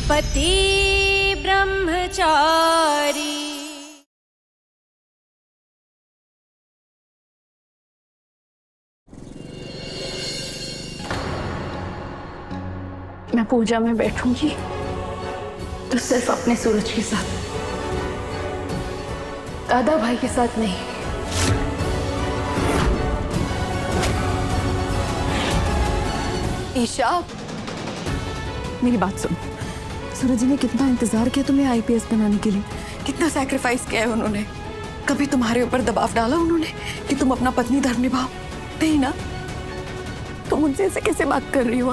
पति ब्रह्मचारी। मैं पूजा में बैठूंगी तो सिर्फ अपने सूरज के साथ, दादा भाई के साथ नहीं। ईशा, मेरी बात सुन। सूरज जी ने कितना इंतजार किया तुम्हें आईपीएस बनाने के लिए, कितना सैक्रिफाइस किया है उन्होंने। कभी तुम्हारे ऊपर दबाव डाला उन्होंने कि तुम अपना पत्नी धर्म निभाओ? नहीं ना। तुम उनसे ऐसे कैसे बात कर रही हो?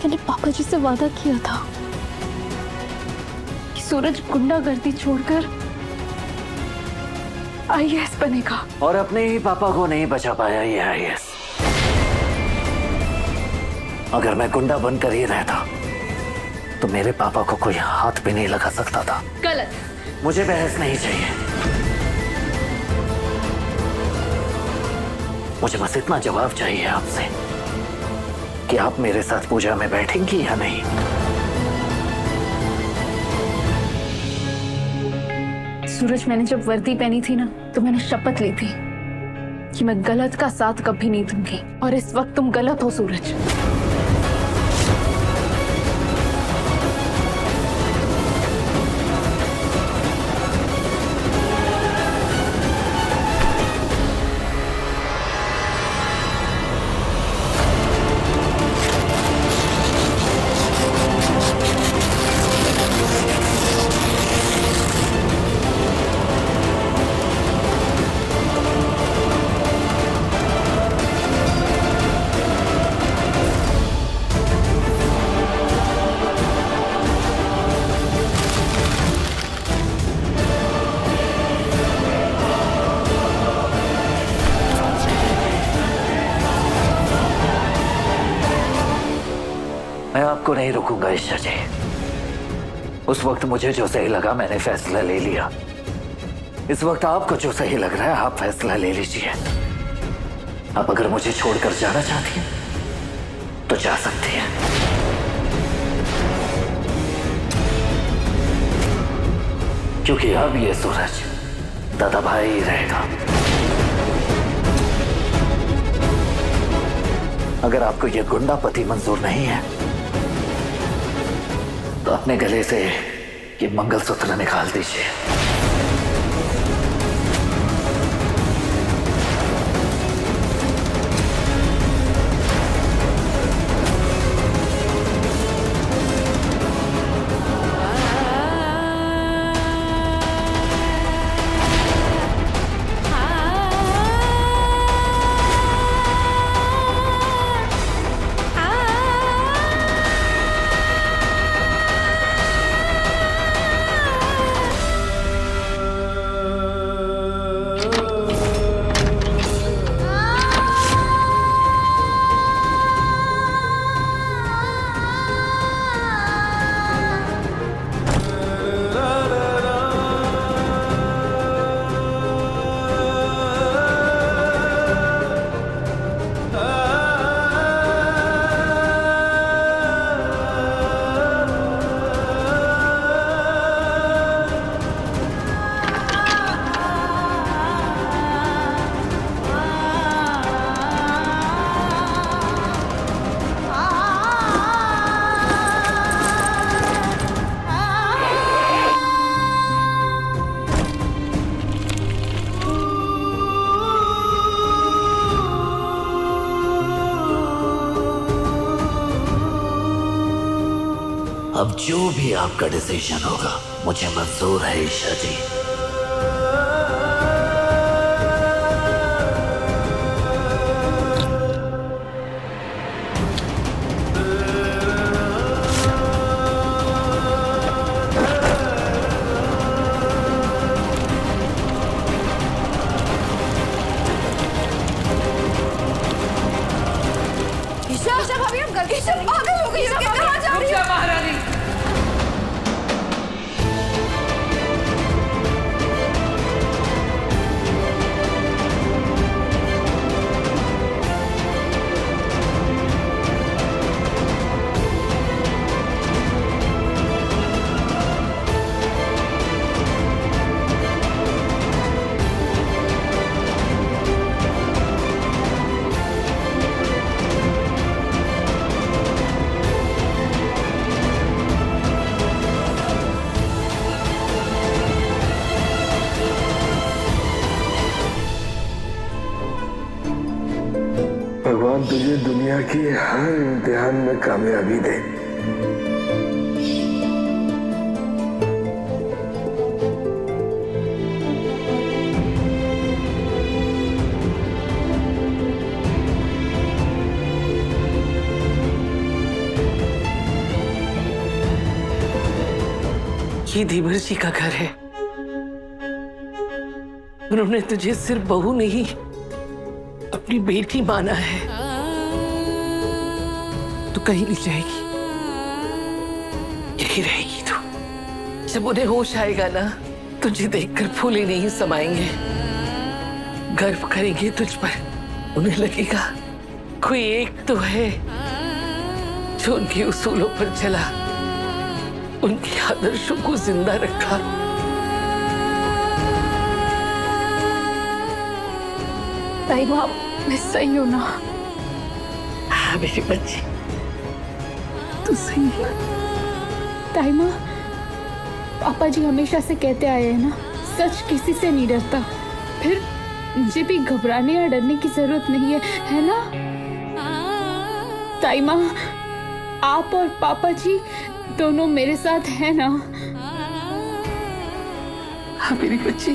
मैंने पापा जी से वादा किया था कि सूरज गुंडागर्दी छोड़कर आईएएस बनेगा। और अपने ही पापा को नहीं बचा पाया ये आईएएस। अगर मैं गुंडा बनकर ही रहता तो मेरे पापा को कोई हाथ भी नहीं लगा सकता था। गलत। मुझे बहस नहीं चाहिए। मुझे बस इतना जवाब चाहिए आपसे कि आप मेरे साथ पूजा में बैठेंगी या नहीं। सूरज, मैंने जब वर्दी पहनी थी ना, तो मैंने शपथ ली थी कि मैं गलत का साथ कभी नहीं दूंगी, और इस वक्त तुम गलत हो सूरज। मैं आपको नहीं रुकूंगा ईशा जी। उस वक्त मुझे जो सही लगा मैंने फैसला ले लिया। इस वक्त आपको जो सही लग रहा है आप फैसला ले लीजिए। आप अगर मुझे छोड़कर जाना चाहती हैं तो जा सकती हैं। क्योंकि अब ये सूरज दादा भाई ही रहेगा। अगर आपको ये गुंडा पति मंजूर नहीं है तो अपने गले से ये मंगलसूत्र निकाल दीजिए। अब जो भी आपका डिसीजन होगा मुझे मंजूर है ईशा जी। ईशा भाभी, हम गलती से पागल हो गई हो क्या? कहाँ जा रही हो? महारानी, तुझे दुनिया की हर इम्तिहान में कामयाबी दे। ये धीवर जी का घर है। उन्होंने तुझे सिर्फ बहू नहीं, अपनी बेटी माना है। तू कहीं नहीं जाएगी, यही रहेगी तू। जब उन्हें होश आएगा ना, तुझे देखकर फूले नहीं समाएंगे, गर्व करेंगे तुझ पर। उन्हें लगेगा कोई एक तो है जो उनके उसूलों पर चला, उनके आदर्शों को जिंदा रखा। ताई माँ, मैं सही हूँ ना? हाँ मेरी बच्ची, तू सही है। ताई माँ, पापा जी हमेशा से कहते आए हैं ना, सच किसी से नहीं डरता। फिर मुझे भी घबराने या डरने की जरूरत नहीं है ना? ताई माँ, आप और पापा जी दोनों मेरे साथ हैं ना? हाँ मेरी बच्ची।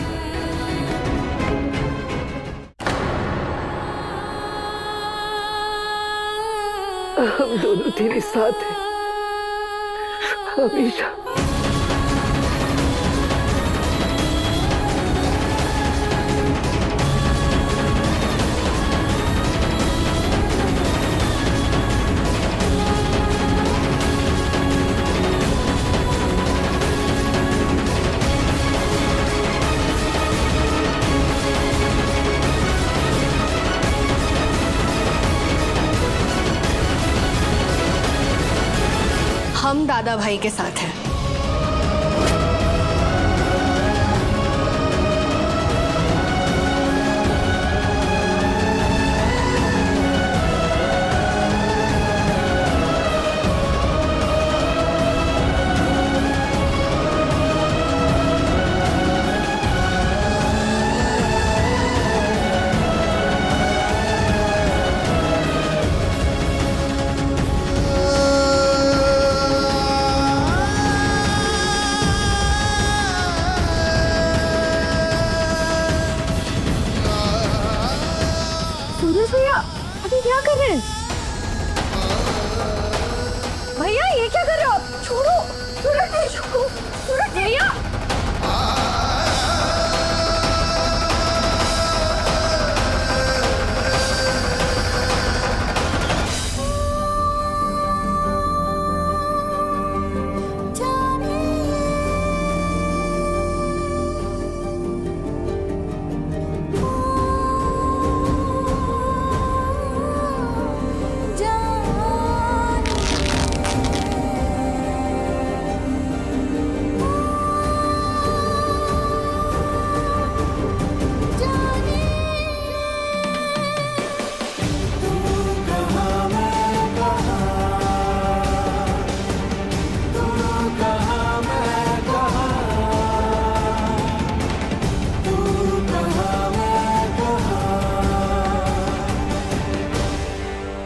हम दोनों तेरे साथ हैं हमेशा। हम दादा भाई के साथ हैं। सूरज भैया, अभी क्या कर रहे हैं? भैया ये क्या कर रहे हो आप? छोड़ो, सूरज नहीं, छोड़ो, सूरज भैया।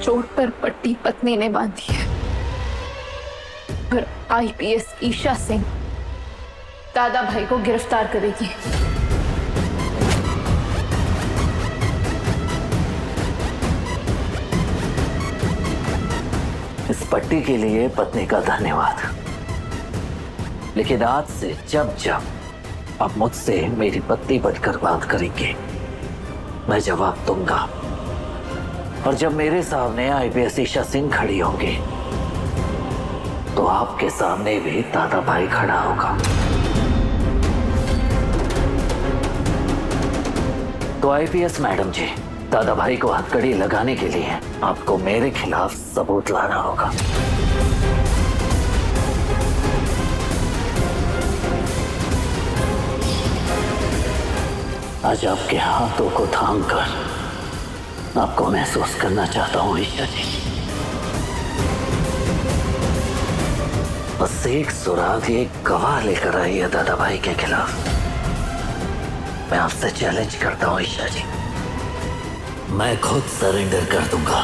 चोट पर पट्टी पत्नी ने बांधी है, पर आईपीएस ईशा सिंह दादा भाई को गिरफ्तार करेगी। इस पट्टी के लिए पत्नी का धन्यवाद, लेकिन आज से जब जब आप मुझसे मेरी पत्नी बनकर बात करेंगे, मैं जवाब दूंगा। और जब मेरे सामने आईपीएस ईशा सिंह खड़ी होंगी, तो आपके सामने भी दादा भाई खड़ा होगा। तो आईपीएस मैडम जी, दादा भाई को हथकड़ी लगाने के लिए आपको मेरे खिलाफ सबूत लाना होगा। आज आपके हाथों को थाम कर आपको महसूस करना चाहता हूं ईशा जी। बस एक सुराग, एक गवाह लेकर आई है दादा भाई के खिलाफ। मैं आपसे चैलेंज करता हूं ईशा जी, मैं खुद सरेंडर कर दूंगा।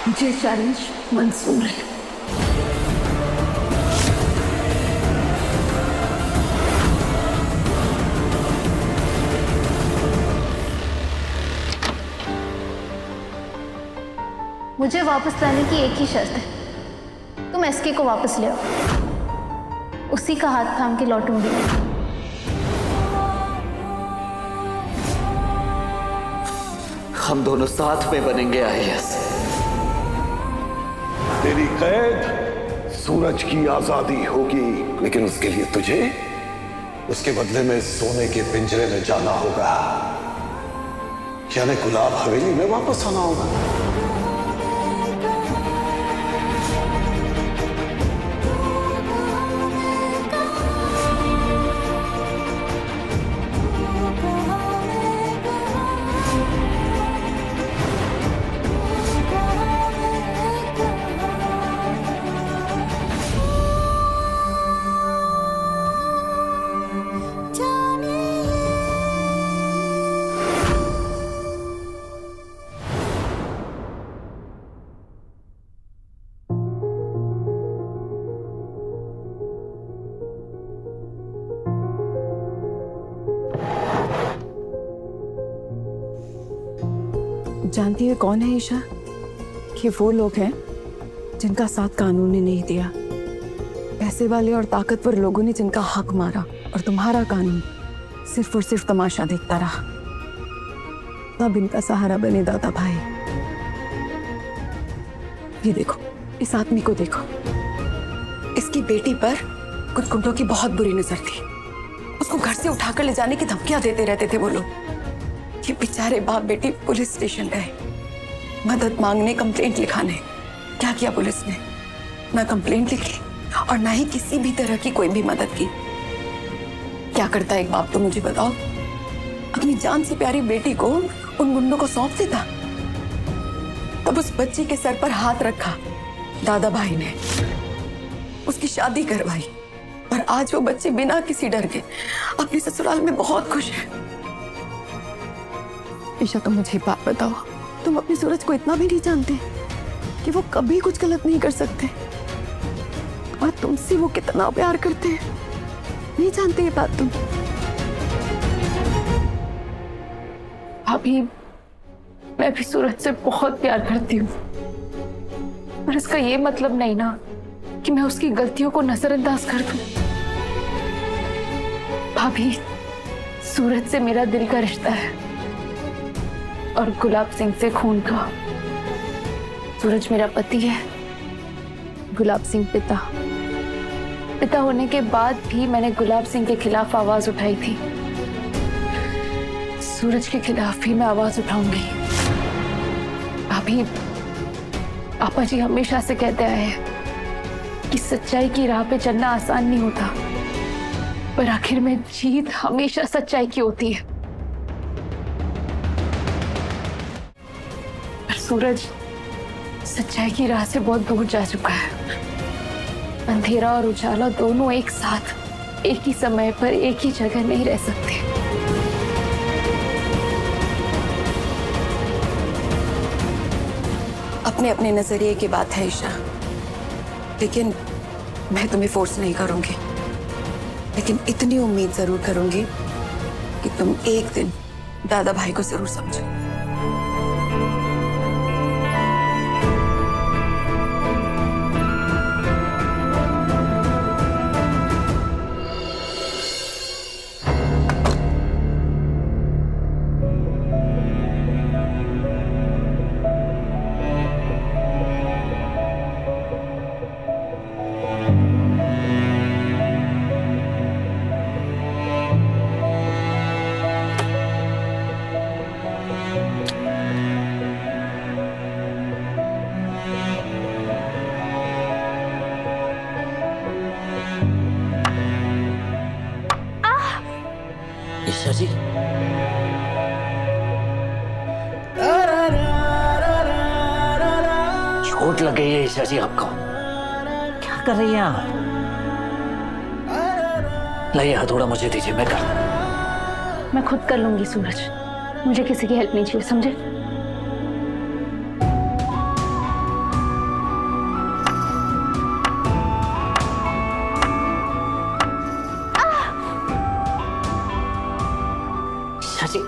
मुझे चैलेंज मंजूर है। मुझे वापस लाने की एक ही शर्त है, तुम एसके को वापस ले आओ। उसी का हाथ थाम के लौटूंगी। हम दोनों साथ में बनेंगे आईएएस। तेरी कैद सूरज की आजादी होगी, लेकिन उसके लिए तुझे उसके बदले में सोने के पिंजरे में जाना होगा, यानी गुलाब हवेली में वापस आना होगा। जानती है कौन है ईशा? कि वो लोग हैं जिनका साथ कानून ने नहीं दिया, पैसे वाले और ताकतवर लोगों ने जिनका हक मारा, और तुम्हारा कानून सिर्फ और सिर्फ तमाशा देखता रहा। तब इनका सहारा बने दादा भाई। ये देखो, इस आदमी को देखो। इसकी बेटी पर कुछ गुंडों की बहुत बुरी नजर थी। उसको घर से उठाकर ले जाने की धमकियां देते रहते थे वो लोग। ये बेचारे बाप बेटी पुलिस स्टेशन गए मदद मांगने, कंप्लेंट लिखाने। क्या किया पुलिस ने? ना कंप्लेंट लिखी और ना ही किसी भी तरह की कोई भी मदद की। क्या करता एक बाप, तो मुझे बताओ। अपनी जान से प्यारी बेटी को उन गुंडों को सौंप देता। तब उस बच्ची के सर पर हाथ रखा दादा भाई ने, उसकी शादी करवाई, और आज वो बच्ची बिना किसी डर के अपने ससुराल में बहुत खुश है। ईशा, तुम मुझे एक बात बताओ, तुम अपने सूरज को इतना भी नहीं जानते कि वो कभी कुछ गलत नहीं कर सकते, और तुमसे वो कितना प्यार करते हैं? नहीं जानते ये बात तुम? भाभी, मैं भी सूरज से बहुत प्यार करती हूँ, पर इसका ये मतलब नहीं ना कि मैं उसकी गलतियों को नजरअंदाज कर दूं। भाभी, सूरज से मेरा दिल का रिश्ता है और गुलाब सिंह से खून का। सूरज मेरा पति है, गुलाब सिंह पिता। पिता होने के बाद भी मैंने गुलाब सिंह के खिलाफ आवाज उठाई थी। सूरज के खिलाफ भी मैं आवाज उठाऊंगी। भाभी, पापा जी हमेशा से कहते आए हैं कि सच्चाई की राह पे चलना आसान नहीं होता, पर आखिर में जीत हमेशा सच्चाई की होती है। पर सूरज सच्चाई की राह से बहुत दूर जा चुका है। अंधेरा और उजाला दोनों एक साथ एक ही समय पर एक ही जगह नहीं रह सकते। अपने अपने नजरिए की बात है ईशा, लेकिन मैं तुम्हें फोर्स नहीं करूंगी। लेकिन इतनी उम्मीद जरूर करूंगी कि तुम एक दिन दादा भाई को जरूर समझो। ईशा जी, चोट लग गई है ईशा जी आपको। क्या कर रही हैं आप? लाइए हथौड़ा मुझे दीजिए, मैं कर। मैं खुद कर लूंगी सूरज, मुझे किसी की हेल्प नहीं चाहिए, समझे? चाची,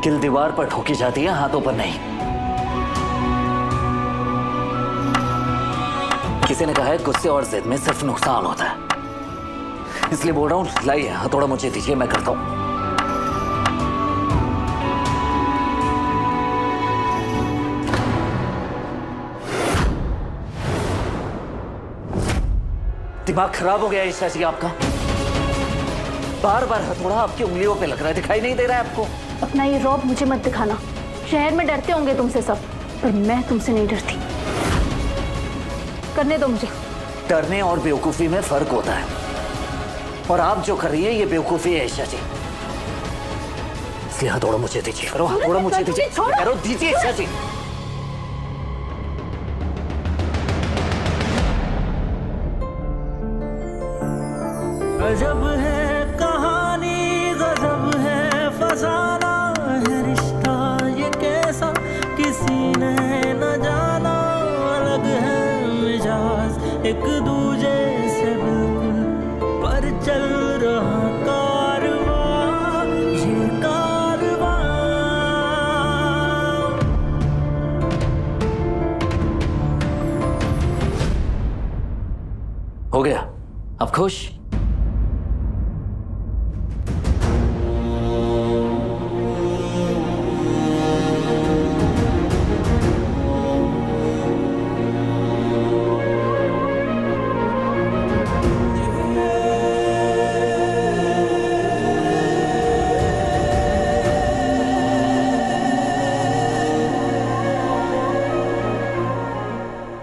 किल दीवार पर ठोकी जाती है, हाथों पर नहीं। किसी ने कहा है गुस्से और जिद में सिर्फ नुकसान होता है, इसलिए बोल रहा हूं लाइए हथौड़ा मुझे दीजिए, मैं करता हूं। दिमाग खराब हो गया ईशा जी आपका? बार बार हथौड़ा आपकी उंगलियों पे लग रहा है, दिखाई नहीं दे रहा है आपको? अपना ये रौब मुझे मत दिखाना। शहर में डरते होंगे तुमसे सब, पर मैं तुमसे नहीं डरती। करने दो मुझे। डरने और बेवकूफी में फर्क होता है, और आप जो कर रही है ये बेवकूफी है ईशा जी। इसलिए हथौड़ा मुझे दीजिए, हथौड़ा मुझे दीजिए, दीजिए ईशा जी। गजब है कहानी, गजब है फसाना, है रिश्ता ये कैसा किसी ने न जाना। अलग है मिजाज एक दूजे से बिल्कुल, पर चल रहा कारवां ये कारवां। हो गया, अब खुश?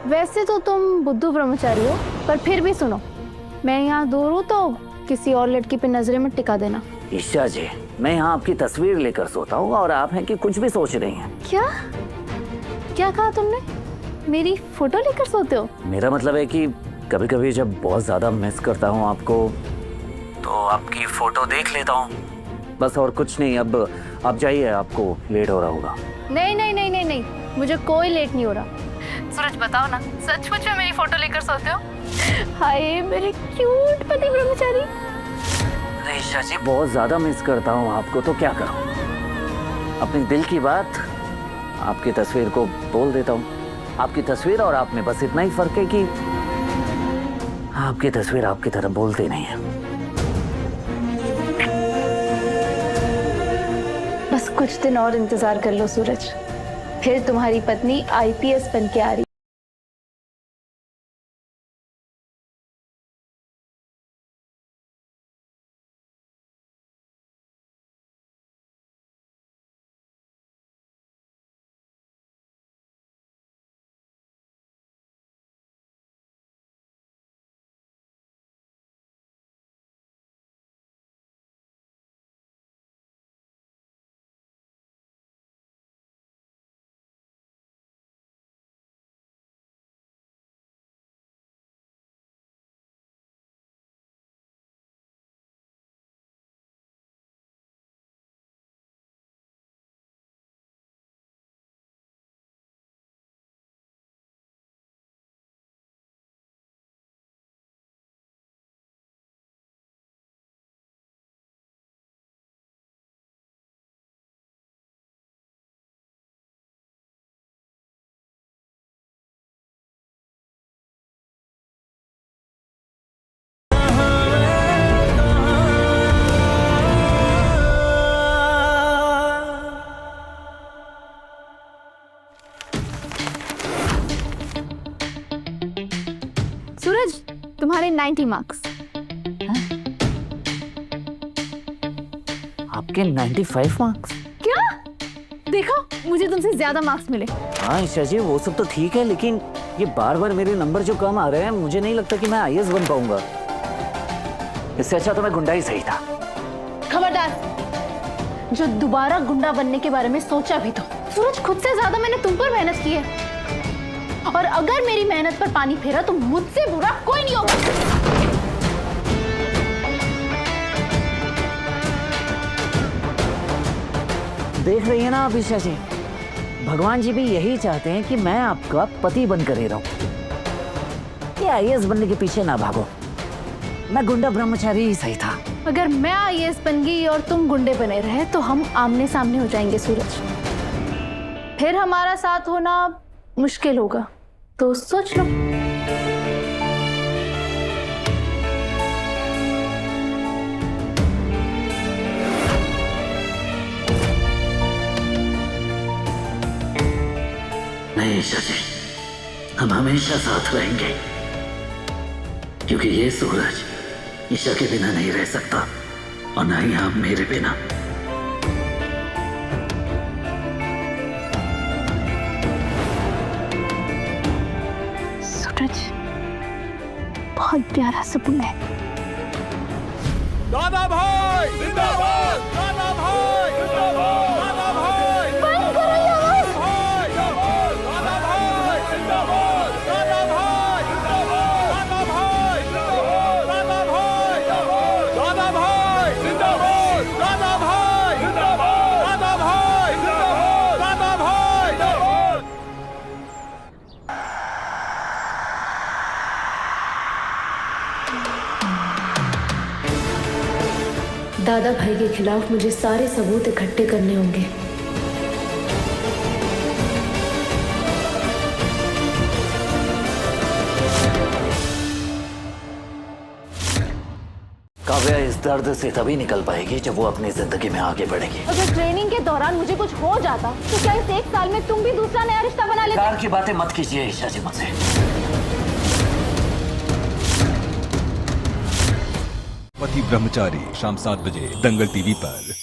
वैसे तो तुम बुद्धू ब्रह्मचारी हो, पर फिर भी सुनो, मैं यहाँ दूर हूँ तो किसी और लड़की पे नजरें मत टिका देना। ईशा जी, मैं यहाँ आपकी तस्वीर लेकर सोता हूँ और आप हैं कि कुछ भी सोच रही हैं। क्या क्या कहा तुमने? मेरी फोटो लेकर सोते हो? मेरा मतलब है कि कभी कभी जब बहुत ज्यादा मिस करता हूँ आपको, तो आपकी फोटो देख लेता हूँ, बस और कुछ नहीं। अब आप जाइए, आपको लेट हो रहा होगा। नहीं नहीं नहीं नहीं नहीं, मुझे कोई लेट नहीं हो रहा। सूरज बताओ ना, सचमुच में मेरी फोटो लेकर सोते हो? हाय मेरे क्यूट पति ब्रह्मचारी। ईशा जी, बहुत ज्यादा मिस करता हूँ आपको, तो क्या करूँ? अपने दिल की बात आपकी तस्वीर को बोल देता हूँ। आपकी तस्वीर और आप में बस इतना ही फर्क है कि आपकी तस्वीर आपकी तरह बोलती नहीं है। बस कुछ दिन और इंतजार कर लो सूरज, फिर तुम्हारी पत्नी IPS बन के आ रही। सूरज, तुम्हारे 90 मार्क्स। आपके 95 मार्क्स? क्या? देखो, मुझे तुमसे ज्यादा मार्क्स मिले। हाँ ईशा जी, वो सब तो ठीक है, लेकिन ये बार बार मेरे नंबर जो कम आ रहे हैं, मुझे नहीं लगता कि मैं IAS बन पाऊंगा। इससे अच्छा तो मैं गुंडा ही सही था। खबरदार, जो दोबारा गुंडा बनने के बारे में सोचा भी तो। सूरज, खुद से ज्यादा मैंने तुम पर मेहनत की है, और अगर मेरी मेहनत पर पानी फेरा तो मुझसे बुरा कोई नहीं होगा। देख रही है ना आप ईशा जी, भगवान जी भी यही चाहते हैं कि मैं आपका पति बनकर ही रहूं। ये आईएएस बनने के पीछे ना भागो, मैं गुंडा ब्रह्मचारी ही सही था। अगर मैं आईएएस बन गई और तुम गुंडे बने रहे तो हम आमने सामने हो जाएंगे सूरज, फिर हमारा साथ होना मुश्किल होगा, तो सोच लो। नहीं ईशा जी, हम हमेशा साथ रहेंगे, क्योंकि ये सूरज ईशा के बिना नहीं रह सकता और ना ही आप मेरे बिना। सूरज बहुत प्यारा सपना है। दादा भाई जिंदाबाद, दादा भाई जिंदाबाद, दादा भाई बंद करो ये आवाज, दादा भाई जिंदाबाद, दादा भाई जिंदाबाद, दादा भाई जिंदाबाद, दादा भाई जिंदाबाद, दादा भाई जिंदाबाद, दादा भाई जिंदाबाद, दादा भाई जिंदाबाद, दादा भाई जिंदाबाद। दादा भाई के खिलाफ मुझे सारे सबूत इकट्ठे करने होंगे। काव्या इस दर्द से तभी निकल पाएगी जब वो अपनी जिंदगी में आगे बढ़ेगी। अगर ट्रेनिंग के दौरान मुझे कुछ हो जाता तो क्या इस 1 साल में तुम भी दूसरा नया रिश्ता बना लेते? प्यार की बातें मत कीजिए ईशा जी मुझसे। पति ब्रह्मचारी शाम 7 बजे दंगल टीवी पर।